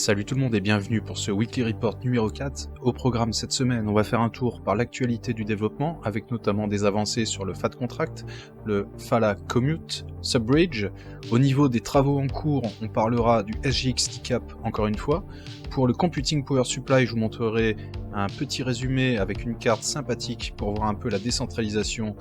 Salut tout le monde et bienvenue pour ce Weekly Report numéro 4. Au programme cette semaine, on va faire un tour par l'actualité du développement, avec notamment des avancées sur le FAT Contract, le Fala Commute, Subbridge. Au niveau des travaux en cours, on parlera du SGX TCAP encore une fois. Pour le Computing Power Supply, je vous montrerai un petit résumé avec une carte sympathique pour voir un peu la décentralisation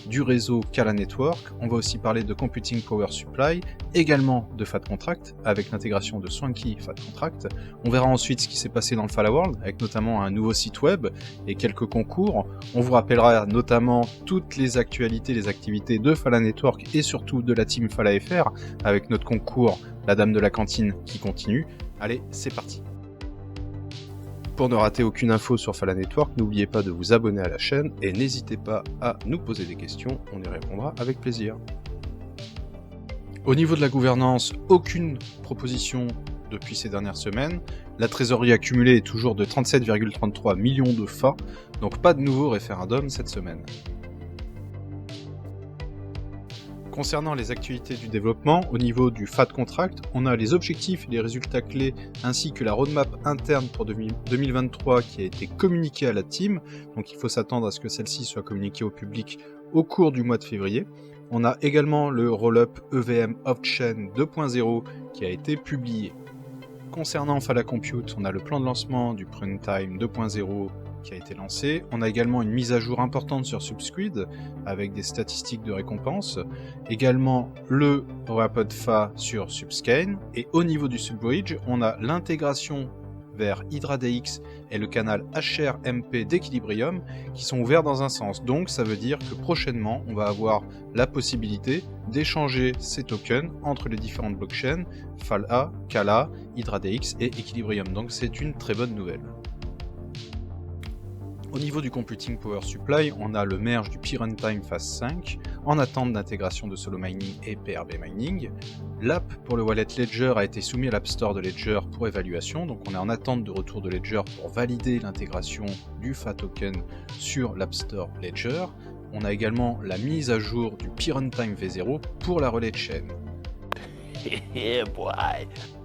du réseau Kala Network. On va aussi parler de Computing Power Supply, également de FAT Contract, avec l'intégration de Swanky FAT Contract. On verra ensuite ce qui s'est passé dans le Fala World, avec notamment un nouveau site web et quelques concours. On vous rappellera notamment toutes les actualités, les activités de Fala Network et surtout de la team Fala FR, avec notre concours La Dame de la Cantine qui continue. Allez, c'est parti. Pour ne rater aucune info sur Fala Network, n'oubliez pas de vous abonner à la chaîne et n'hésitez pas à nous poser des questions, on y répondra avec plaisir. Au niveau de la gouvernance, aucune proposition depuis ces dernières semaines. La trésorerie accumulée est toujours de 37,33 millions de FA, donc pas de nouveau référendum cette semaine. Concernant les activités du développement, au niveau du FAT Contract, on a les objectifs et les résultats clés ainsi que la roadmap interne pour 2023 qui a été communiquée à la team, donc il faut s'attendre à ce que celle-ci soit communiquée au public au cours du mois de février. On a également le roll-up EVM Off-Chain 2.0 qui a été publié. Concernant Fala Compute, on a le plan de lancement du Prime Time 2.0 qui a été lancé. On a également une mise à jour importante sur Subsquid avec des statistiques de récompense. Également le Rapid FA sur Subscane. Et au niveau du Subbridge, on a l'intégration vers HydraDX et le canal HRMP d'Equilibrium qui sont ouverts dans un sens. Donc ça veut dire que prochainement, on va avoir la possibilité d'échanger ces tokens entre les différentes blockchains, Fala, Kala, HydraDX et Equilibrium. Donc c'est une très bonne nouvelle. Au niveau du Computing Power Supply, on a le merge du P-Runtime Phase 5 en attente d'intégration de Solo Mining et PRB Mining. L'app pour le wallet Ledger a été soumis à l'App Store de Ledger pour évaluation, donc on est en attente de retour de Ledger pour valider l'intégration du FA Token sur l'App Store Ledger. On a également la mise à jour du P-Runtime V0 pour la relais chain.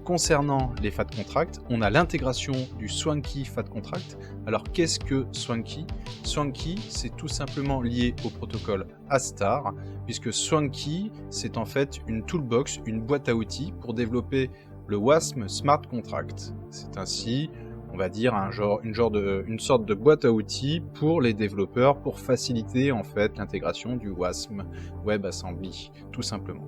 Concernant les FAT Contracts, on a l'intégration du Swanky FAT Contract. Alors qu'est-ce que Swanky ? Swanky, c'est tout simplement lié au protocole Astar, puisque Swanky, c'est en fait une toolbox, une boîte à outils pour développer le WASM Smart Contract. C'est ainsi, on va dire, une sorte de boîte à outils pour les développeurs pour faciliter en fait l'intégration du WASM WebAssembly, tout simplement.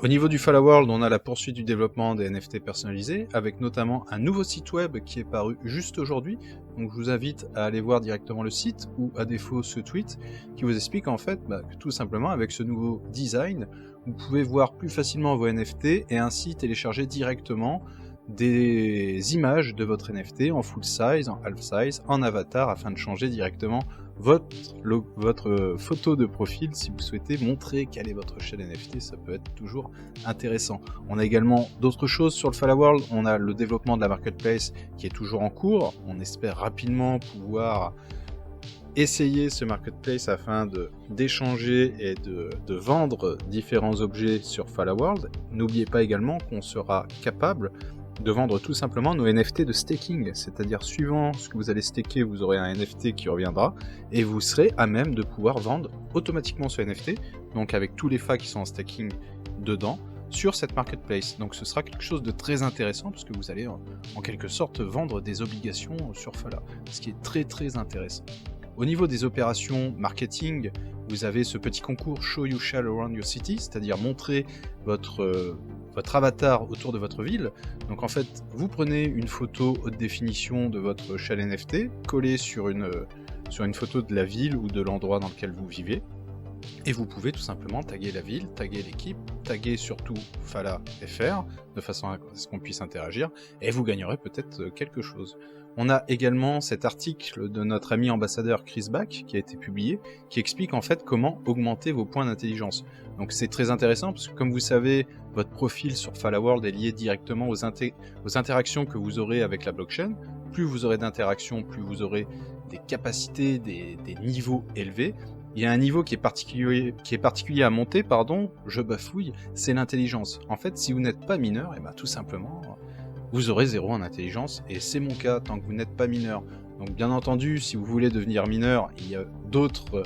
Au niveau du Fala World, on a la poursuite du développement des NFT personnalisés, avec notamment un nouveau site web qui est paru juste aujourd'hui. Donc je vous invite à aller voir directement le site, ou à défaut ce tweet, qui vous explique en fait que tout simplement avec ce nouveau design, vous pouvez voir plus facilement vos NFT et ainsi télécharger directement des images de votre NFT en full size, en half size, en avatar, afin de changer directement votre photo de profil si vous souhaitez montrer quelle est votre chaîne NFT. Ça peut être toujours intéressant. On a également d'autres choses sur le Fala World. On a le développement de la marketplace qui est toujours en cours. On espère rapidement pouvoir essayer ce marketplace afin d'échanger et de vendre différents objets sur Fala World. N'oubliez pas également qu'on sera capable de vendre tout simplement nos NFT de staking, c'est-à-dire suivant ce que vous allez staker, vous aurez un NFT qui reviendra, et vous serez à même de pouvoir vendre automatiquement ce NFT, donc avec tous les FA qui sont en staking dedans, sur cette marketplace. Donc ce sera quelque chose de très intéressant, parce que vous allez en quelque sorte vendre des obligations sur Fala, ce qui est très très intéressant. Au niveau des opérations marketing, vous avez ce petit concours Show You Shall Around Your City, c'est-à-dire montrer votre avatar autour de votre ville. Donc en fait, vous prenez une photo haute définition de votre shell NFT, collée sur une photo de la ville ou de l'endroit dans lequel vous vivez, et vous pouvez tout simplement taguer la ville, taguer l'équipe, taguer surtout Fala FR, de façon à ce qu'on puisse interagir, et vous gagnerez peut-être quelque chose. On a également cet article de notre ami ambassadeur Chris Back qui a été publié, qui explique en fait comment augmenter vos points d'intelligence. Donc c'est très intéressant parce que comme vous savez, votre profil sur Fala World est lié directement aux interactions que vous aurez avec la blockchain. Plus vous aurez d'interactions, plus vous aurez des capacités, des niveaux élevés. Il y a un niveau qui est particulier à monter, je bafouille, c'est l'intelligence. En fait, si vous n'êtes pas mineur, et ben tout simplement, vous aurez 0 en intelligence, et c'est mon cas tant que vous n'êtes pas mineur. Donc bien entendu, si vous voulez devenir mineur, il y a d'autres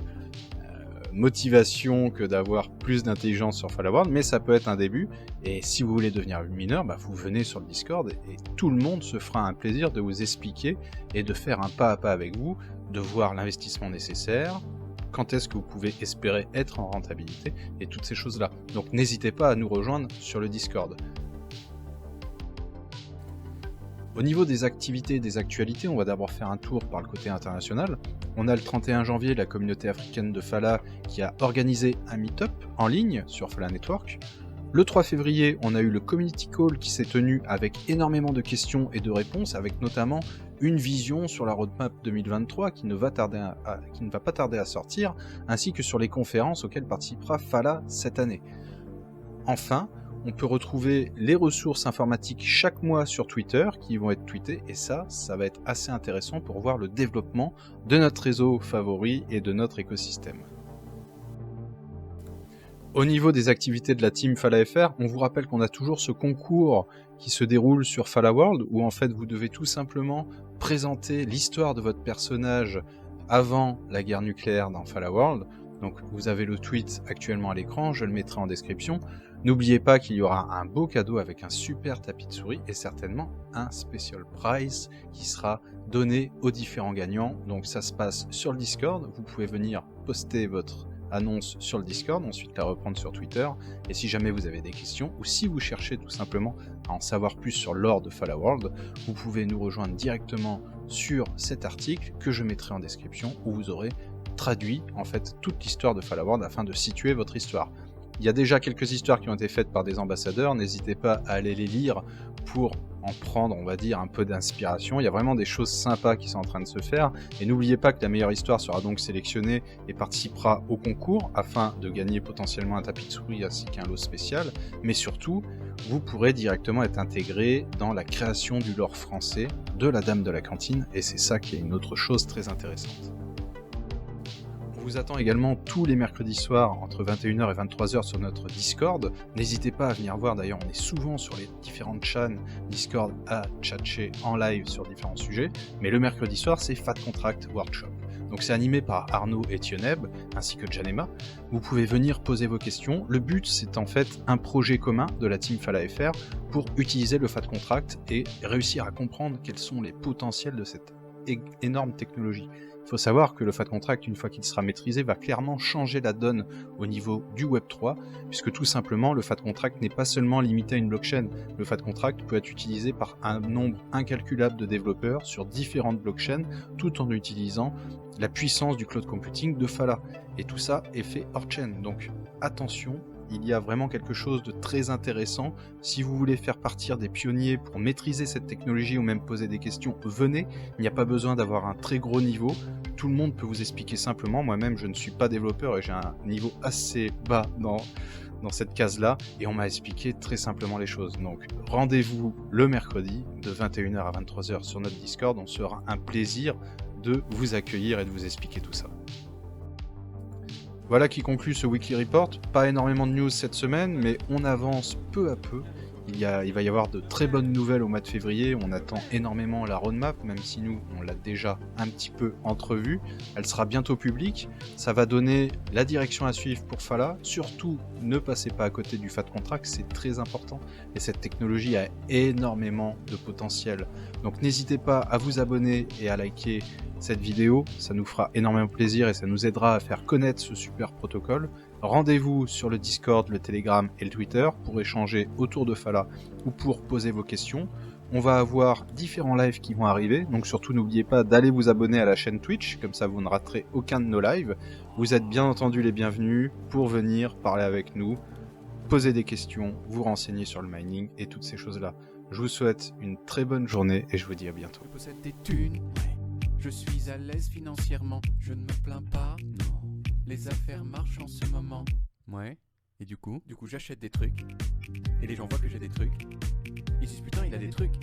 motivations que d'avoir plus d'intelligence sur Fallout, mais ça peut être un début. Et si vous voulez devenir mineur, vous venez sur le Discord, et tout le monde se fera un plaisir de vous expliquer et de faire un pas à pas avec vous, de voir l'investissement nécessaire, quand est-ce que vous pouvez espérer être en rentabilité, et toutes ces choses-là. Donc n'hésitez pas à nous rejoindre sur le Discord. Au niveau des activités et des actualités, on va d'abord faire un tour par le côté international. On a le 31 janvier la communauté africaine de Fala qui a organisé un meet-up en ligne sur Fala Network. Le 3 février, on a eu le Community Call qui s'est tenu avec énormément de questions et de réponses, avec notamment une vision sur la roadmap 2023 qui ne va pas tarder à sortir, ainsi que sur les conférences auxquelles participera Fala cette année. Enfin, on peut retrouver les ressources informatiques chaque mois sur Twitter qui vont être tweetées, et ça va être assez intéressant pour voir le développement de notre réseau favori et de notre écosystème. Au niveau des activités de la team Fala FR, on vous rappelle qu'on a toujours ce concours qui se déroule sur Fala World, où en fait vous devez tout simplement présenter l'histoire de votre personnage avant la guerre nucléaire dans Fala World. Donc vous avez le tweet actuellement à l'écran, je le mettrai en description. N'oubliez pas qu'il y aura un beau cadeau avec un super tapis de souris et certainement un special prize qui sera donné aux différents gagnants. Donc ça se passe sur le Discord, vous pouvez venir poster votre annonce sur le Discord, ensuite la reprendre sur Twitter, et si jamais vous avez des questions, ou si vous cherchez tout simplement à en savoir plus sur l'or de Fala World, vous pouvez nous rejoindre directement sur cet article que je mettrai en description, où vous aurez traduit en fait toute l'histoire de Fala World afin de situer votre histoire. Il y a déjà quelques histoires qui ont été faites par des ambassadeurs, n'hésitez pas à aller les lire pour en prendre, on va dire, un peu d'inspiration. Il y a vraiment des choses sympas qui sont en train de se faire, et n'oubliez pas que la meilleure histoire sera donc sélectionnée et participera au concours afin de gagner potentiellement un tapis de souris ainsi qu'un lot spécial, mais surtout, vous pourrez directement être intégré dans la création du lore français de la Dame de la Cantine, et c'est ça qui est une autre chose très intéressante. On vous attend également tous les mercredis soirs entre 21h et 23h sur notre Discord. N'hésitez pas à venir voir, d'ailleurs on est souvent sur les différentes chaînes Discord à tchatcher en live sur différents sujets, mais le mercredi soir c'est Fat Contract Workshop. Donc c'est animé par Arnaud et Thioneb, ainsi que Janema. Vous pouvez venir poser vos questions. Le but c'est en fait un projet commun de la team Fala FR pour utiliser le Fat Contract et réussir à comprendre quels sont les potentiels de cette énorme technologie. Il faut savoir que le Fat Contract, une fois qu'il sera maîtrisé, va clairement changer la donne au niveau du Web3, puisque tout simplement, le Fat Contract n'est pas seulement limité à une blockchain. Le Fat Contract peut être utilisé par un nombre incalculable de développeurs sur différentes blockchains, tout en utilisant la puissance du cloud computing de Fala. Et tout ça est fait hors-chain. Donc attention, il y a vraiment quelque chose de très intéressant. Si vous voulez faire partir des pionniers pour maîtriser cette technologie ou même poser des questions, venez. Il n'y a pas besoin d'avoir un très gros niveau. Tout le monde peut vous expliquer simplement. Moi-même, je ne suis pas développeur et j'ai un niveau assez bas dans cette case-là. Et on m'a expliqué très simplement les choses. Donc, rendez-vous le mercredi de 21h à 23h sur notre Discord. On sera un plaisir de vous accueillir et de vous expliquer tout ça. Voilà qui conclut ce Weekly Report. Pas énormément de news cette semaine, mais on avance peu à peu. Il va y avoir de très bonnes nouvelles au mois de février. On attend énormément la roadmap, même si nous, on l'a déjà un petit peu entrevue. Elle sera bientôt publique. Ça va donner la direction à suivre pour Fala. Surtout, ne passez pas à côté du Fat Contract, c'est très important. Et cette technologie a énormément de potentiel. Donc n'hésitez pas à vous abonner et à liker cette vidéo, ça nous fera énormément plaisir et ça nous aidera à faire connaître ce super protocole. Rendez-vous sur le Discord, le Telegram et le Twitter pour échanger autour de Fala ou pour poser vos questions. On va avoir différents lives qui vont arriver, donc surtout n'oubliez pas d'aller vous abonner à la chaîne Twitch, comme ça vous ne raterez aucun de nos lives. Vous êtes bien entendu les bienvenus pour venir parler avec nous, poser des questions, vous renseigner sur le mining et toutes ces choses-là. Je vous souhaite une très bonne journée et je vous dis à bientôt. Je possède des thunes. Je suis à l'aise financièrement, je ne me plains pas, non. Les affaires marchent en ce moment. Ouais, et du coup j'achète des trucs, et les gens voient que j'ai des trucs. Ils disent putain il a des trucs.